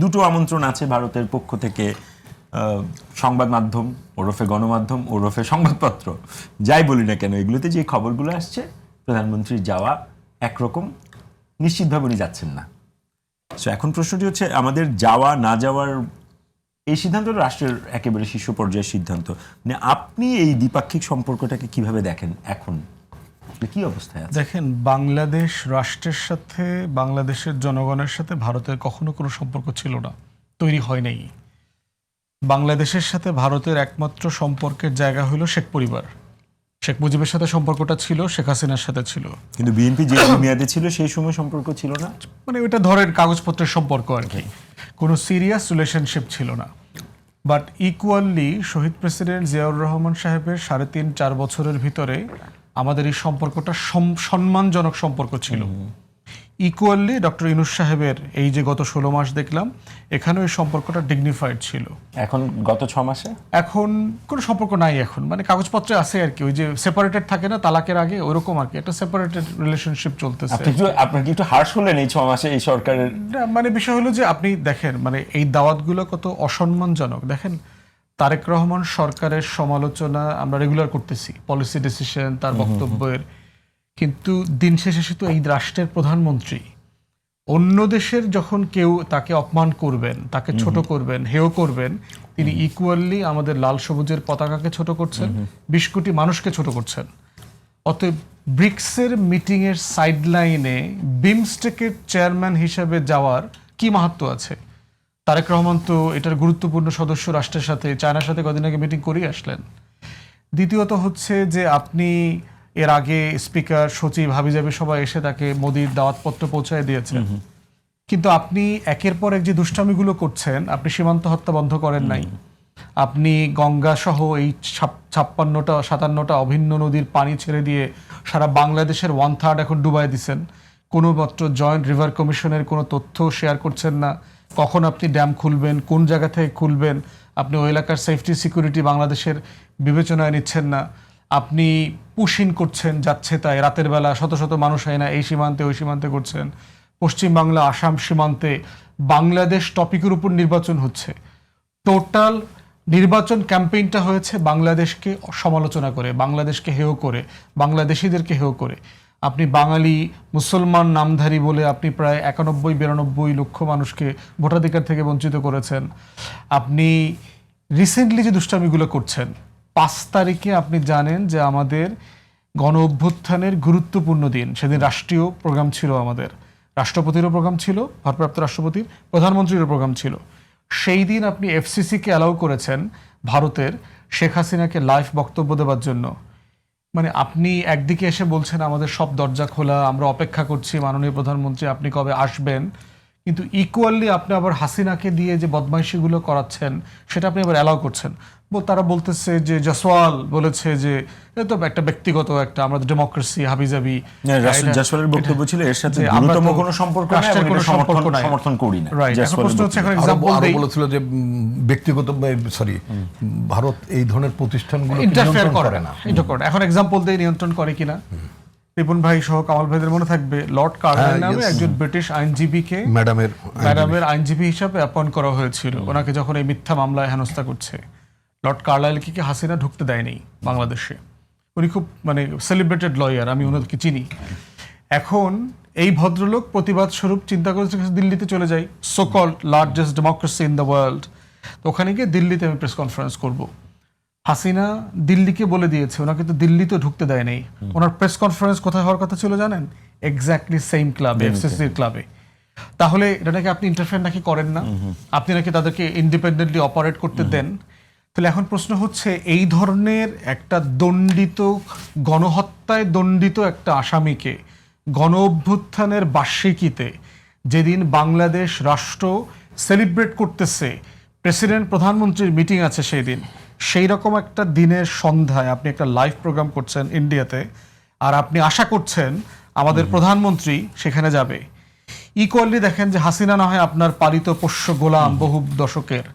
দুটো আমন্ত্রণ আছে ভারতের পক্ষ থেকে, সংবাদ মাধ্যম ওরফে গণমাধ্যম ওরফে সংবাদপত্র যাই বলি না কেন, এগুলোতে যে খবরগুলো আসছে প্রধানমন্ত্রীর যাওয়া একরকম, নিশ্চিতভাবে উনি যাচ্ছেন না। সো এখন প্রশ্নটি হচ্ছে আমাদের যাওয়া না যাওয়ার এই সিদ্ধান্তটা রাষ্ট্রের একেবারে শীর্ষ পর্যায়ের সিদ্ধান্ত। মানে আপনি এই দ্বিপাক্ষিক সম্পর্কটাকে কিভাবে দেখেন এখন, কি অবস্থায় আছে? দেখেন, বাংলাদেশ রাষ্ট্রের সাথে, বাংলাদেশের জনগণের সাথে ভারতের কখনো কোনো সম্পর্ক ছিল না, তৈরি হয় নাই। বাংলাদেশের সাথে ভারতের একমাত্র সম্পর্কের জায়গা হলো শেখ পরিবার। শেখ মুজিবের সাথে সম্পর্কটা ছিল, শেখ হাসিনার সাথে ছিল, কিন্তু বিএনপি যে মেয়াদে ছিল সেই সময় সম্পর্ক ছিল না। মানে ওইটা ধরেন কাগজপত্রের সম্পর্ক আর কি, কোনো সিরিয়াস রিলেশনশিপ ছিল না। বাট ইকুয়ালি শহীদ প্রেসিডেন্ট জিয়াউর রহমান সাহেবের 3.5-4 বছরের ভিতরে আমাদের এই সম্পর্কটা সম্মানজনক সম্পর্ক ছিল। ইকুয়ালি ডক্টর ইউনূস সাহেবের এই যে গত 16 মাস দেখলাম, এখানেও এই সম্পর্কটা ডিগনিফাইড ছিল। এখন গত 6 মাসে এখন কোনো সম্পর্ক নাই, এখন মানে কাগজপত্রে আছে আর কি, ওই যে সেপারেটেড থাকে না তালাকের আগে, ওইরকম আর কি, একটা সেপারেটেড রিলেশনশিপ চলতেছে। আপনার কি একটু হার্শ হলেন এই 6 মাসে এই সরকারের? মানে বিষয় হলো যে আপনি দেখেন, মানে এই দাওয়াতগুলো কত অসম্মানজনক। দেখেন, তারেক রহমান সরকারের সমালোচনা আমরা রেগুলার করতেছি, পলিসি ডিসিশন, তার বক্তব্যের, কিন্তু দিন শেষে সে তো এই রাষ্ট্রের প্রধানমন্ত্রী। অন্য দেশের যখন কেউ তাকে অপমান করবেন, তাকে ছোট করবেন, হেয় করবেন, তিনি ইকুয়ালি আমাদের লাল সবুজের পতাকাকে ছোট করছেন, 20 কোটি মানুষকে ছোট করছেন। অতএব ব্রিক্সের মিটিংয়ের সাইডলাইনে বিমস্টেকের চেয়ারম্যান হিসেবে যাওয়ার কি মাহাত্ম্য আছে? তারেক রহমান তো এটার গুরুত্বপূর্ণ সদস্য রাষ্ট্রের সাথে, চায়নার সাথে কদিন আগে মিটিং করেই আসলেন। দ্বিতীয়ত হচ্ছে যে আপনি এর আগে স্পিকার, সচিব, হাবিজাবি সবাই এসে তাকে মোদির দাওয়াতপত্র পৌঁছায় দিয়েছেন, কিন্তু আপনি একের পর এক যে দুষ্টামিগুলো করছেন, আপনি সীমান্ত হত্যা বন্ধ করেন নাই, আপনি গঙ্গা সহ এই 56-57টা অভিন্ন নদীর পানি ছেড়ে দিয়ে সারা বাংলাদেশের 1/3 এখন ডুবাই দিচ্ছেন, কোনো মাত্র জয়েন্ট রিভার কমিশনের কোনো তথ্য শেয়ার করছেন না, কখন আপনি ড্যাম খুলবেন, কোন জায়গা থেকে খুলবেন, আপনি ওই এলাকার সেফটি সিকিউরিটি বাংলাদেশের বিবেচনায় নিচ্ছেন না, আপনি পুশিন করছেন যাচ্ছে তাই, রাতের বেলা শত শত মানুষ হয় না এই সীমান্তে ওই সীমান্তে করছেন, পশ্চিমবাংলা আসাম সীমান্তে বাংলাদেশ টপিকের উপর নির্বাচন হচ্ছে, টোটাল নির্বাচন ক্যাম্পেইনটা হয়েছে বাংলাদেশকে সমালোচনা করে, বাংলাদেশকে হেয় করে, বাংলাদেশিদেরকে হেয় করে। আপনি বাঙালি মুসলমান নামধারী বলে আপনি প্রায় 91-92 লক্ষ মানুষকে ভোটাধিকার থেকে বঞ্চিত করেছেন। আপনি রিসেন্টলি যে দুষ্টামিগুলো করছেন, 5 তারিখে আপনি জানেন যে আমাদের গণ অভ্যুত্থানের গুরুত্বপূর্ণ দিন, সেদিন রাষ্ট্রীয় প্রোগ্রাম ছিল, আমাদের রাষ্ট্রপতিরও প্রোগ্রাম ছিল, ভারপ্রাপ্ত রাষ্ট্রপতির, প্রধানমন্ত্রীরও প্রোগ্রাম ছিল। সেই দিন আপনি এফসিসিকে অ্যালাউ করেছেন ভারতের শেখ হাসিনাকে লাইভ বক্তব্য দেওয়ার জন্য। মানে আপনি একদিকে এসে বলছেন আমাদের সব দরজা খোলা, আমরা অপেক্ষা করছি মাননীয় প্রধানমন্ত্রী আপনি কবে আসবেন, কিন্তু ইকুয়ালি আপনি আবার হাসিনাকে দিয়ে যে বদমাইশিগুলো করাচ্ছেন সেটা আপনি আবার অ্যালাউ করছেন। তারা বলতেছে যে জসওয়াল বলেছে যে এটা তো একটা ব্যক্তিগত একটা, আমরা ডেমোক্রেসি হাবিজাবি, জসওয়ালের বক্তব্য ছিল এর সাথে দ্রুততম কোনো সম্পর্ক নাই, আমরা কোনো সমর্থন করি না। রাইট, এখন প্রশ্ন হচ্ছে, এখন एग्जांपल দেই, বলেছিল যে ব্যক্তিগত ভারত এই ধরনের প্রতিষ্ঠানগুলো ইন্টারফেয়ার করে না, এটা করে। এখন एग्जांपल দেই নিয়ন্ত্রণ করে কিনা। রিপন ভাই সহ কামাল ভাইদের মনে থাকবে লর্ড কার্লাইল নামে একজন ব্রিটিশ আইনজীবীকে ম্যাডামের আইনজীবী হিসাবে অ্যাপয়েন্ট করা হয়েছিল, ওনাকে যখন এই মিথ্যা মামলায় হেনস্থা করছে। লর্ড কার্লাইলকে কি হাসিনা ঢুকতে দেয়নি বাংলাদেশে? উনি খুব মানে সেলিব্রেটেড লয়ার, আমি ওনাদেরকে চিনি। এখন এই ভদ্রলোক প্রতিবাদ স্বরূপ চিন্তা করেছে দিল্লিতে চলে যাই, so called largest democracy in the world, তো ওখানে গিয়ে দিল্লিতে আমি প্রেস কনফারেন্স করব। হাসিনা দিল্লিকে বলে দিয়েছে, ওনাকে তো দিল্লি তো ঢুকতে দেয় নাই। ওনার প্রেস কনফারেন্স কোথায় হওয়ার কথা ছিল জানেন? এক্স্যাক্টলি সেম ক্লাবে, এফসিসির ক্লাবে। তাহলে এটা নাকি আপনি ইন্টারফেয়ার নাকি করেন না, আপনি নাকি তাদেরকে ইন্ডিপেন্ডেন্টলি অপারেট করতে দেন। তাহলে এখন প্রশ্ন হচ্ছে, এই ধরনের একটা দণ্ডিত, গণহত্যায় দণ্ডিত একটা আসামিকে গণ অভ্যুত্থানের বার্ষিকীতে, যেদিন বাংলাদেশ রাষ্ট্র সেলিব্রেট করতেছে, প্রেসিডেন্ট প্রধানমন্ত্রীর মিটিং আছে সেই দিন, সেই রকম একটা দিনের সন্ধ্যায় আপনি একটা লাইভ প্রোগ্রাম করছেন ইন্ডিয়াতে, আর আপনি আশা করছেন আমাদের প্রধানমন্ত্রী সেখানে যাবে। ইকুয়ালি দেখেন যে হাসিনা না হয় আপনার পালিত পোষ্য গোলাম বহু দশকের,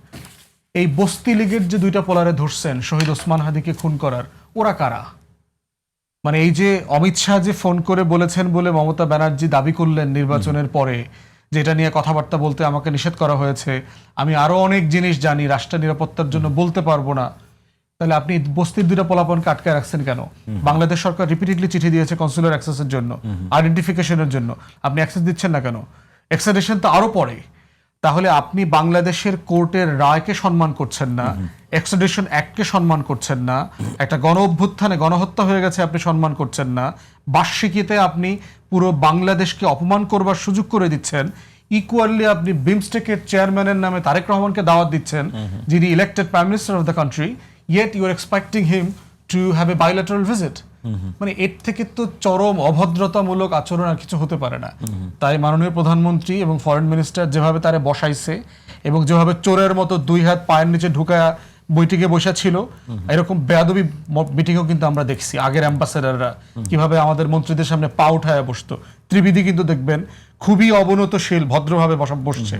এই বস্তি লীগের যে 2টা পোলারে ধরছেন শহীদ ওসমান হাদিকে খুন করার, ওরা কারা? মানে এই যে অমিত শাহ যে ফোন করে বলেছেন বলে মমতা ব্যানার্জি দাবি করলেন নির্বাচনের পরে যে এটা নিয়ে কথাবার্তা বলতে আমাকে নিষেধ করা হয়েছে, আমি আরো অনেক জিনিস জানি রাষ্ট্রের নিরাপত্তার জন্য বলতে পারবো না, তাহলে আপনি বস্তির দুটো পোলাপনকে আটকে রাখছেন কেন? বাংলাদেশ সরকার রিপিটেডলি চিঠি দিয়েছে কনসুলার অ্যাক্সেসের জন্য, আইডেন্টিফিকেশনের জন্য, আপনি অ্যাক্সেস দিচ্ছেন না কেন? এক্সট্রাডিশন তো আরো পরে। তাহলে আপনি বাংলাদেশের কোর্টের রায়কে সম্মান করছেন না, এক্সট্রাডিশন অ্যাক্টকে সম্মান করছেন না, একটা গণ অভ্যুত্থানে গণহত্যা হয়ে গেছে আপনি সম্মান করছেন না, বার্ষিকীতে আপনি পুরো বাংলাদেশকে অপমান করবার সুযোগ করে দিচ্ছেন, ইকুয়ালি আপনি বিমস্টেকের চেয়ারম্যানের নামে তারেক রহমানকে দাওয়াত দিচ্ছেন, যিনি elected prime minister of the country, yet you are expecting him to have a bilateral visit. মানে এর থেকে তো চরম অভদ্রতামূলক আচরণ আর কিছু হতে পারে না। তাই মাননীয় প্রধানমন্ত্রী এবং ফরেন মিনিস্টার যেভাবে তারে বসাইছে এবং যেভাবে চোরের মতো দুই হাত পায়ের নিচে ঢুকায়া বৈঠকে বসা ছিল, এরকম বেয়াদবি মিটিংও কিন্তু আমরা দেখছি। আগের অ্যাম্বাসেডাররা কিভাবে আমাদের মন্ত্রীদের সামনে পা উঠায় বসতো, ত্রিবিধি কিন্তু দেখবেন খুবই অবনতশীল ভদ্রভাবে বসছে।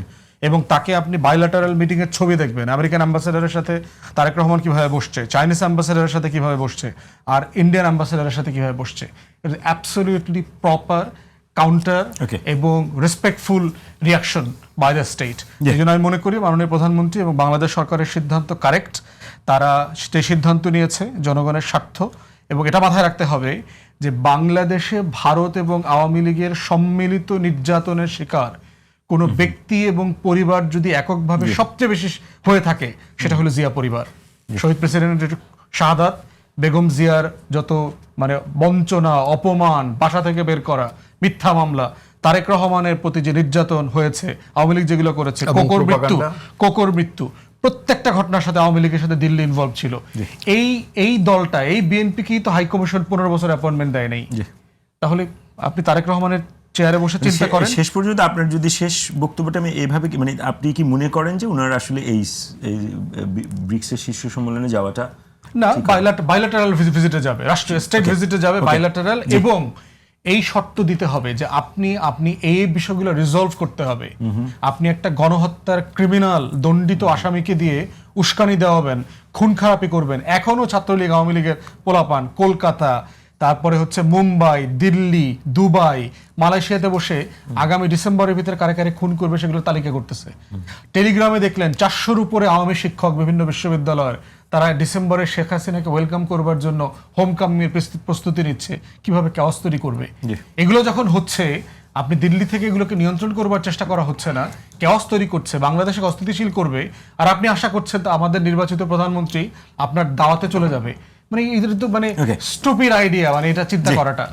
এবং তাকে আপনি বাইলাটারাল মিটিং এর ছবি দেখবেন, আমেরিকান অ্যাম্বাসেডারের সাথে তারেক রহমান কিভাবে বসছে, চাইনিজ অ্যাম্বাসেডারের সাথে কিভাবে বসছে, আর ইন্ডিয়ান অ্যাম্বাসেডারের সাথে কিভাবে বসছে। It is absolutely proper counter এবং respectful reaction by the state. এই জন্য আমি মনে করি মাননীয় প্রধানমন্ত্রী এবং বাংলাদেশ সরকারের সিদ্ধান্ত কারেক্ট। তারা সেই সিদ্ধান্ত নিয়েছে জনগণের স্বার্থ, এবং এটা মাথায় রাখতে হবে যে বাংলাদেশে ভারত এবং আওয়ামী লীগের সম্মিলিত নির্যাতনের শিকার কোনো ব্যক্তি এবং পরিবার যদি এককভাবে সবচেয়ে বেশি হয়ে থাকে, সেটা হলো জিয়া পরিবার। শহীদ প্রেসিডেন্টের শাহাদাত, বেগম জিয়ার যত মানে বঞ্চনা, অপমান, বাসা থেকে বের করা, মিথ্যা মামলা, তারেক রহমানের প্রতি যে নির্যাতন হয়েছে, আওয়ামী লীগ যেগুলো করেছে, কোকর মৃত্যু, প্রত্যেকটা ঘটনার সাথে আওয়ামী লীগের সাথে দিল্লি ইনভলভ ছিল। এই দলটা, এই বিএনপিকেই তো হাইকমিশন 15 বছর অ্যাপয়েন্টমেন্ট দেয় নাই। তাহলে আপনি তারেক রহমানের চেয়ারে বসে চিন্তা করেন। শেষ পর্যন্ত আপনার যদি শেষ বক্তব্যটা আমি এইভাবে মানে আপনি কি মনে করেন যে ওনারা আসলে এই ব্রিক্সের শীর্ষ সম্মেলনে যাওয়াটা না, বাইলাটারাল ভিজিটে যাবে, রাষ্ট্রীয় স্টেট ভিজিটে যাবে, বাইলাটারাল, এবং এই শর্ত দিতে হবে যে আপনি এই বিষয়গুলো রিজলভ করতে হবে। আপনি একটা গণহত্যার ক্রিমিনাল দণ্ডিত আসামিকে দিয়ে উস্কানি দেওয়াবেন, খুন খারাপি করবেন। এখনো ছাত্রলীগ আওয়ামী লীগের পোলাপান কলকাতা, তারপরে হচ্ছে মুম্বাই, দিল্লি, দুবাই, মালয়েশিয়াতে বসে আগামী ডিসেম্বরের ভিতরে কারে কারে খুন করবে সেগুলো তালিকা করতেছে। টেলিগ্রামে দেখলেন 400-র উপরে আওয়ামী শিক্ষক বিভিন্ন বিশ্ববিদ্যালয়ের, তারা ডিসেম্বরে শেখ হাসিনাকে ওয়েলকাম করবার জন্য হোমকামিংয়ের প্রস্তুতি নিচ্ছে, কিভাবে কেওয়াস তৈরি করবে। এগুলো যখন হচ্ছে, আপনি দিল্লি থেকে এগুলোকে নিয়ন্ত্রণ করবার চেষ্টা করা হচ্ছে না, কেওয়াস তৈরি করছে, বাংলাদেশকে অস্থিতিশীল করবে, আর আপনি আশা করছেন আমাদের নির্বাচিত প্রধানমন্ত্রী আপনার দাওয়াতে চলে যাবে। মানে এটা তো মানে স্টুপিড আইডিয়া, মানে এটা চিন্তা করাটা